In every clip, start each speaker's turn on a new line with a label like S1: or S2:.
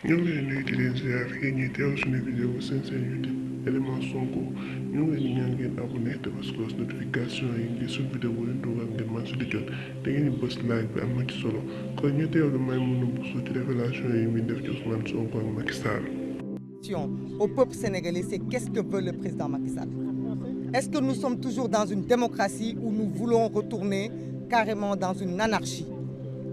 S1: ñu ngi leen nuyu di leen ziar yéen ñuy teew suñu vidéo seen YouTube élément Sonko ñu ngi leen di ñaan ngeen abonné te bës cloche notification yi ngir suñu vidéo yi dugal ngeen man si di jot da ngeen di bës like bi am na ci solo kon ñu teewlu Maïmouna Bousso ci révélation yi muy def ci Ousmane Sonko ak Macky Sall.
S2: Au peuple sénégalais, c'est qu'est-ce que veut le président Macky Sall? Est-ce que nous sommes toujours dans une démocratie où nous voulons retourner carrément dans une anarchie?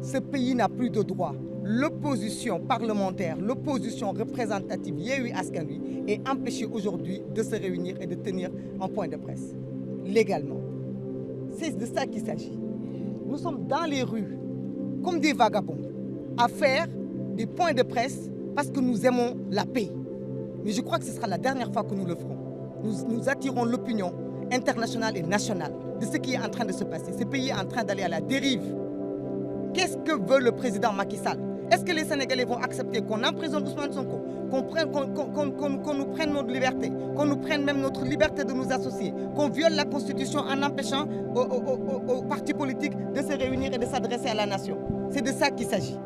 S2: Ce pays n'a plus de droit. L'opposition parlementaire, l'opposition représentative Yewwi Askan Wi est empêchée aujourd'hui de se réunir et de tenir un point de presse, légalement. C'est de ça qu'il s'agit. Nous sommes dans les rues, comme des vagabonds, à faire des points de presse parce que nous aimons la paix. Mais je crois que ce sera la dernière fois que nous le ferons. Nous attirons l'opinion internationale et nationale de ce qui est en train de se passer. Ce pays est en train d'aller à la dérive. Qu'est-ce que veut le président Macky Sall? Est-ce que les Sénégalais vont accepter qu'on emprisonne Ousmane Sonko, qu'on nous prenne notre liberté, qu'on nous prenne même notre liberté de nous associer, qu'on viole la Constitution en empêchant aux partis politiques de se réunir et de s'adresser à la nation? C'est de ça qu'il s'agit.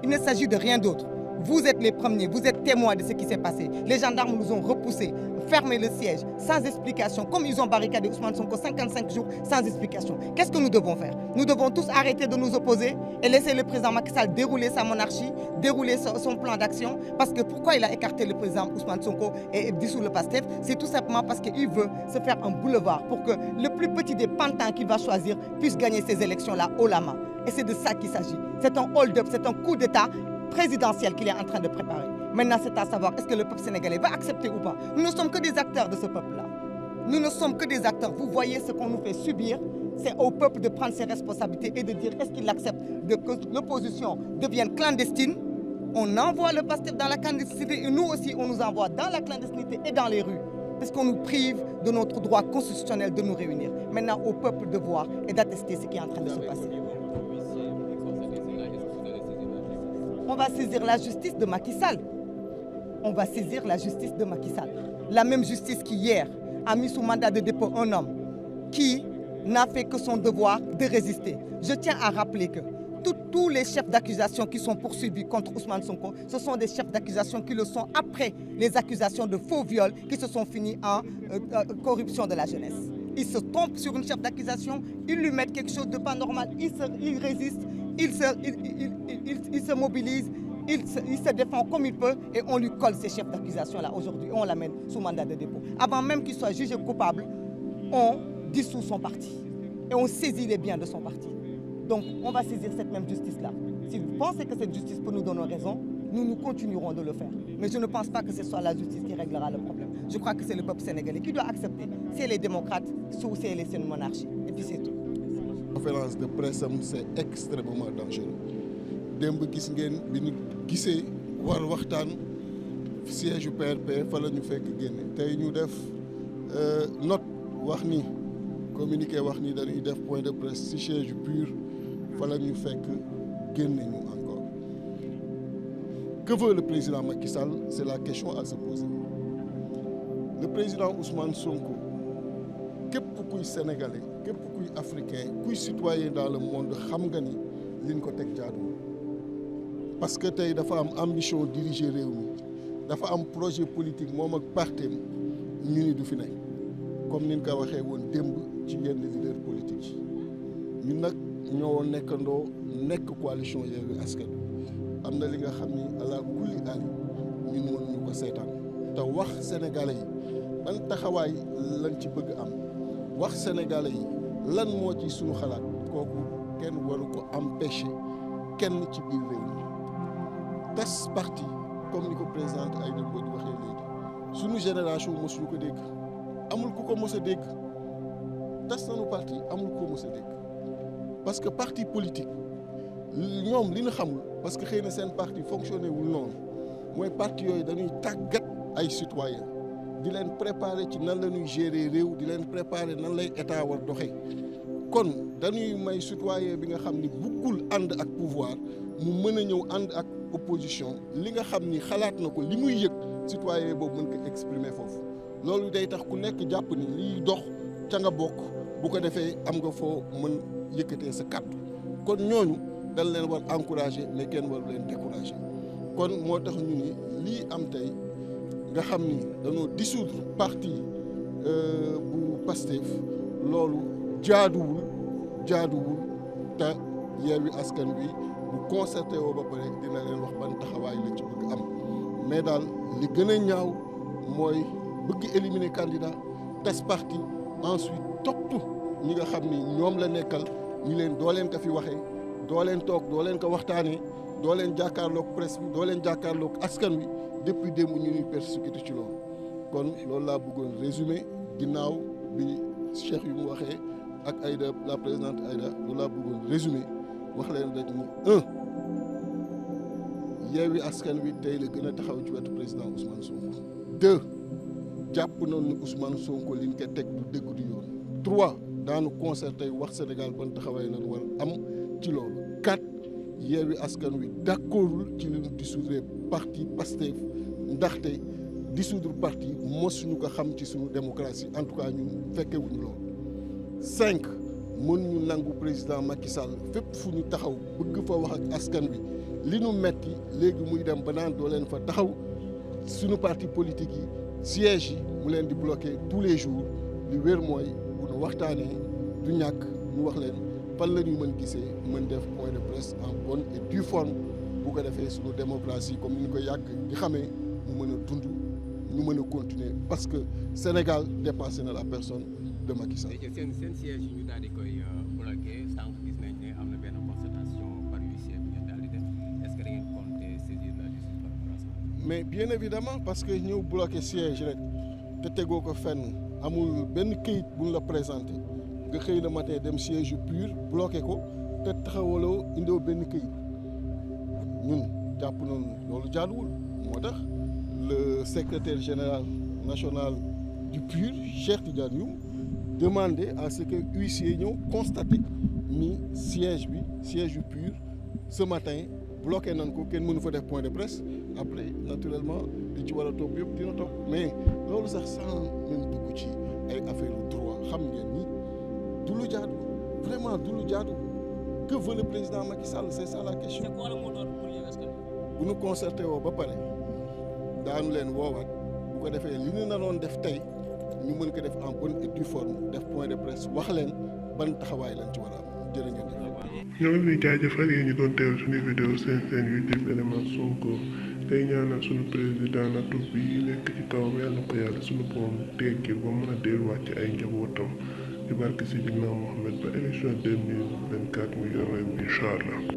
S2: Il ne s'agit de rien d'autre. Vous êtes les premiers, vous êtes témoins de ce qui s'est passé. Les gendarmes nous ont repoussés, fermé le siège, sans explication, comme ils ont barricadé Ousmane Sonko 55 jours sans explication. Qu'est-ce que nous devons faire? Nous devons tous arrêter de nous opposer et laisser le président Macky Sall dérouler sa monarchie, dérouler son plan d'action. Parce que pourquoi il a écarté le président Ousmane Sonko et dissous le PASTEF? C'est tout simplement parce qu'il veut se faire un boulevard pour que le plus petit des pantins qu'il va choisir puisse gagner ces élections-là haut la main. Et c'est de ça qu'il s'agit. C'est un hold-up, c'est un coup d'État présidentiel qu'il est en train de préparer. Maintenant, c'est à savoir, est-ce que le peuple sénégalais va accepter ou pas? Nous ne sommes que des acteurs de ce peuple-là. Nous ne sommes que des acteurs. Vous voyez ce qu'on nous fait subir. C'est au peuple de prendre ses responsabilités et de dire est-ce qu'il accepte que l'opposition devienne clandestine? On envoie le PASTEF dans la clandestinité et nous aussi, on nous envoie dans la clandestinité et dans les rues. Parce qu'on nous prive de notre droit constitutionnel de nous réunir. Maintenant, au peuple de voir et d'attester ce qui est en train de se passer. On va saisir la justice de Macky Sall. On va saisir la justice de Macky Sall. La même justice qui, hier, a mis sous mandat de dépôt un homme qui n'a fait que son devoir de résister. Je tiens à rappeler que tous les chefs d'accusation qui sont poursuivis contre Ousmane Sonko, ce sont des chefs d'accusation qui le sont après les accusations de faux viols qui se sont finis en corruption de la jeunesse. Ils se trompent sur une chef d'accusation, ils lui mettent quelque chose de pas normal, il résiste, il se mobilise, il se défend comme il peut et on lui colle ces chefs d'accusation-là aujourd'hui. On l'amène sous mandat de dépôt. Avant même qu'il soit jugé coupable, on dissout son parti et on saisit les biens de son parti. Donc on va saisir cette même justice-là. Si vous pensez que cette justice peut nous donner raison, nous continuerons de le faire. Mais je ne pense pas que ce soit la justice qui réglera le problème. Je crois que c'est le peuple sénégalais qui doit accepter. C'est les démocrates ou c'est les monarchies. Et puis c'est tout.
S3: Conférence de presse, c'est extrêmement dangereux. Demb gis ngeen bi ñu gisee war waxtaan siège PRP fa la ñu fekk génne tey ñu def note wax ni communiqué wax ni dañuy def point de presse ci siège pur fa la ñu fekk génne ñu encore. Que veut le président Macky Sall? C'est la question à se poser. Le président Ousmane Sonko képp kuy sénégalais képp kuy africain kuy citoyen dans le monde xam nga ni liñ ko teg jaaduwul. Parce que tey dafa am ambition diriger réew mi dafa am projet politique moom ak partem ñu ni du fi nekk comme ni ñu ko waxee woon démb ci yenn leader politique yi ñun nag ñoo nekkandoo nekk coalition Yewwi Askan Wi am na li nga xam ni ala kulli ali ñun mënuñu ko seetaan te wax sénégalais yi ban taxawaay lañ ci bëgg am wax sénégalais yi lan moo ci suñu xalaat kooku kenn waru ko empêcher kenn ci biir réew mi. Tas parti comme ni ko présidente Aïda Mbodj di waxee léegi suñu génération mosuñu ko dégg amul ku ko mos a dégg tas nañu parti amul ku ko mos a dégg parce que parti politique ñoom li ñu xamul parce que xëy na seen parti fonctionné wul noonu mooy parti yooyu dañuy tàggat ay citoyens di leen préparer ci nan la ñuy gérer réew di leen préparer nan lay état war doxee kon dañuy may citoyen bi nga xam ni buggul ànd ak pouvoir mu mën a ñëw ànd ak opposition li nga xam ni xalaat na ko li muy yëg citoyen boobu mën ko exprimer foofu loolu day tax ku nekk jàpp ni liy dox ca nga bokk bu ko defee am nga foo mën yëkkatee sa kàddu kon ñooñu dañ leen war encourager mais kenn war leen décourager kon moo tax ñu ni lii am tey nga xam ni dañoo dissoudre parti bu Pastef loolu jaaduwul te Yewwi Askan Wi bu concerté woo ba pare dina leen wax ban taxawaay la ci bëgg am mais daal li gën a ñaaw mooy bëgg éliminer candidat tas parti ensuite topp ñi nga xam ni ñoom la nekkal ñi leen doo leen ko fi waxee doo leen toog doo leen ko waxtaanee doo leen jàkkaarloog presse bi doo leen jàkkaarloog askan wi depuis démb ñu ñuy persécuté ci loolu kon loolu laa bëggoon résumé ginnaaw bi Cheikh yu mu waxee ak Aïda la présidente Aïda loolu laa bëggoon résumé wax leen rek ni Yewwi Askan Wi tey la gën a taxaw ci wetu président Ousmane Sonko. 2 jàpp nañu ni Ousmane Sonko liñ ko teg du dëgg du yoon. 3 daanu concerté wax Sénégal ban taxawaay lañ war am ci loolu. 4 Yewwi Askan Wi d'accordul ci li ñu dissoudre parti Pastef ndaxte dissoudre parti mosuñu ko xam ci suñu démocratie en tout cas ñun fekkewuñu loolu. 5 mën ñu nangu président Macky Sall fépp fu ñu taxaw bëgg fa wax ak askan wi li nu metti léegi muy dem ba naan doo leen fa taxaw suñu parti politique yi siège yi mu leen di bloquer tous les jours li wér mooy bu nu waxtaanee du ñàkk ñu wax leen fan la ñu mën gisee mën def point de presse en bonne et due forme bu ko defee suñu démocratie comme ni ñu ko yàgg di xamee mu mën a dund ñu mën a continuer parce que Sénégal dépassé na la personne de Macky Sall.
S4: seen siège yi ñu daal di koy bloqué sànq gis nañ ne am na benn constatation par huissier bi ngeen daal di def est-ce que da ngeen compter saisir la justice par rapport à ça.
S3: mais bien évidemment parce que ñëw bloqué siège rek te tegoo ko fenn amul benn këyit buñ la présenté nga xëy na matin dem siège pur bloqué ko te taxawaloo indoo benn këyit ñun jàpp nañu loolu jaaduwul moo tax le secrétaire général national du PUR Cheikh Tidiane Youm demander à ce que huissier ñëw constater ni siège yu PUR ce matin bloqué nañ ko kenn mënu fa def point de presse après naturellement li ci war a topp yëpp dina topp mais loolu sax sans même dugg ci ay affaire droit xam ngeen ni du lu jaadu vraiment du lu jaadu que veut le président Macky Sall c'est ça la question.
S4: c'est quoi le mot d'ordre pour Yewwi Askan Wi.
S3: bu ñu concerté woo ba pare daanu leen woowaat bu ko defee li ñu naroon def tey ñu mën ko def en bonne et due forme def point de presse wax leen ban taxawaay lañ ci war a am jërë ngeen jëf.
S1: ñoo ngi leen di jaajëfal yéen ñu doon teewlu suñu vidéo seen YouTube Élément Sonko tey ñaanal suñu président nattu bi nekk ci kawam yàlla ko yàlla suñu borom teggil ba mën a delluwaat ci ay njabootam ci barke Seydina Mohamed ba élection 2024 mu yor réew mi incha allah.